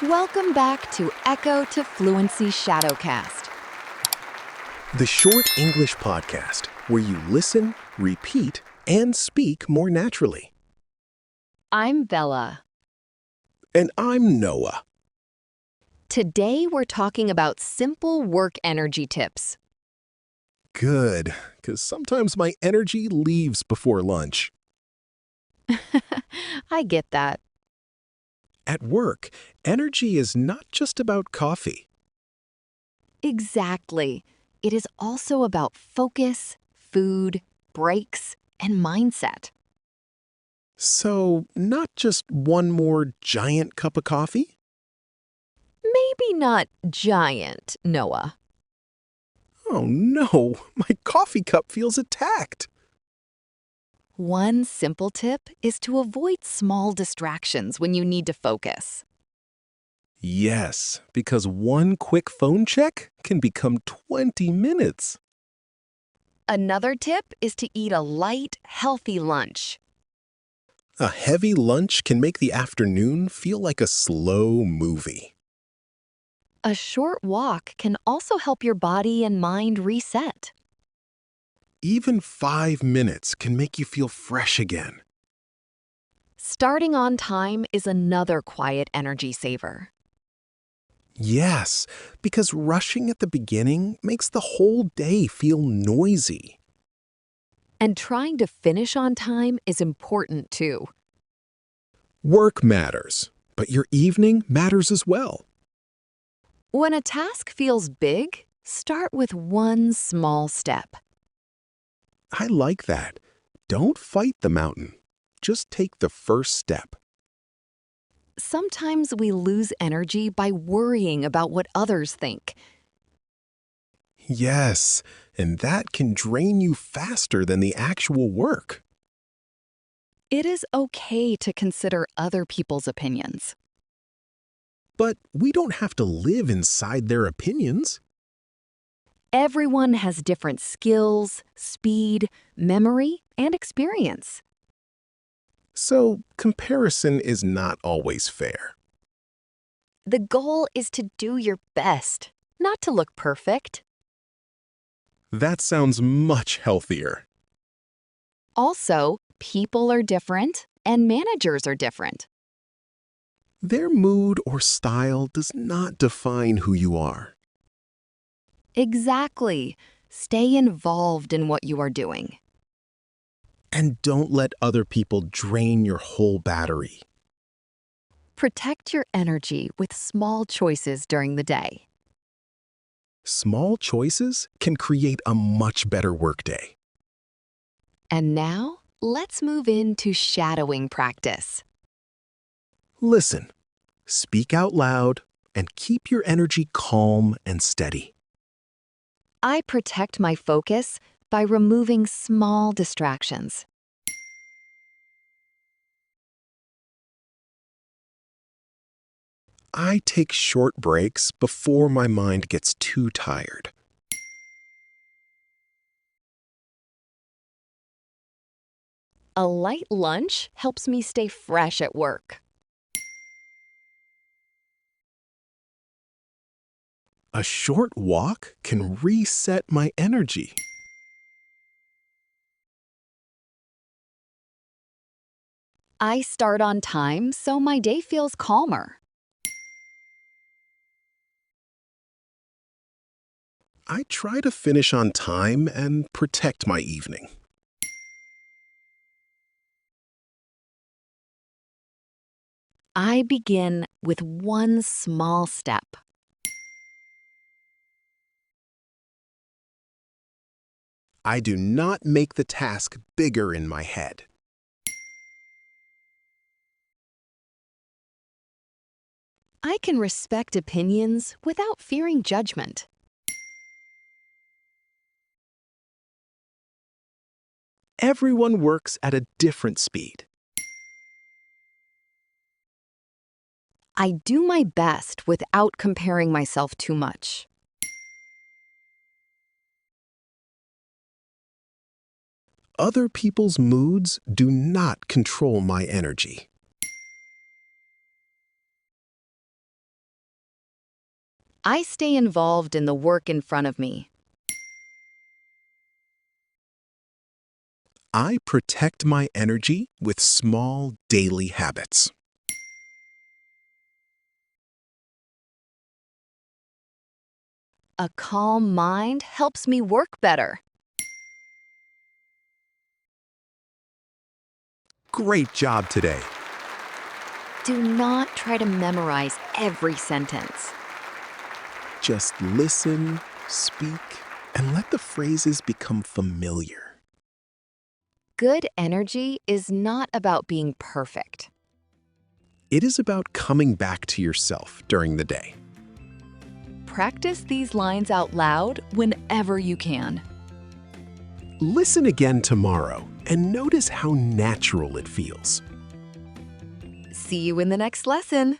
Welcome back to Echo to Fluency Shadowcast. The short English podcast where you listen, repeat, and speak more naturally. I'm Bella. And I'm Noah. Today we're talking about simple work energy tips. Good, because sometimes my energy leaves before lunch. I get that. At work, energy is not just about coffee. Exactly. It is also about focus, food, breaks, and mindset. So, not just one more giant cup of coffee? Maybe not giant, Noah. Oh no, my coffee cup feels attacked. One simple tip is to avoid small distractions when you need to focus. Yes, because one quick phone check can become 20 minutes. Another tip is to eat a light, healthy lunch. A heavy lunch can make the afternoon feel like a slow movie. A short walk can also help your body and mind reset. Even 5 minutes can make you feel fresh again. Starting on time is another quiet energy saver. Yes, because rushing at the beginning makes the whole day feel noisy. And trying to finish on time is important too. Work matters, but your evening matters as well. When a task feels big, start with one small step. I like that. Don't fight the mountain. Just take the first step. Sometimes we lose energy by worrying about what others think. Yes, and that can drain you faster than the actual work. It is okay to consider other people's opinions. But we don't have to live inside their opinions. Everyone has different skills, speed, memory, and experience. So, comparison is not always fair. The goal is to do your best, not to look perfect. That sounds much healthier. Also, people are different and managers are different. Their mood or style does not define who you are. Exactly. Stay involved in what you are doing. And don't let other people drain your whole battery. Protect your energy with small choices during the day. Small choices can create a much better workday. And now, let's move into shadowing practice. Listen, speak out loud, and keep your energy calm and steady. I protect my focus by removing small distractions. I take short breaks before my mind gets too tired. A light lunch helps me stay fresh at work. A short walk can reset my energy. I start on time so my day feels calmer. I try to finish on time and protect my evening. I begin with one small step. I do not make the task bigger in my head. I can respect opinions without fearing judgment. Everyone works at a different speed. I do my best without comparing myself too much. Other people's moods do not control my energy. I stay involved in the work in front of me. I protect my energy with small daily habits. A calm mind helps me work better. Great job today. Do not try to memorize every sentence. Just listen, speak, and let the phrases become familiar. Good energy is not about being perfect. It is about coming back to yourself during the day. Practice these lines out loud whenever you can. Listen again tomorrow and notice how natural it feels. See you in the next lesson.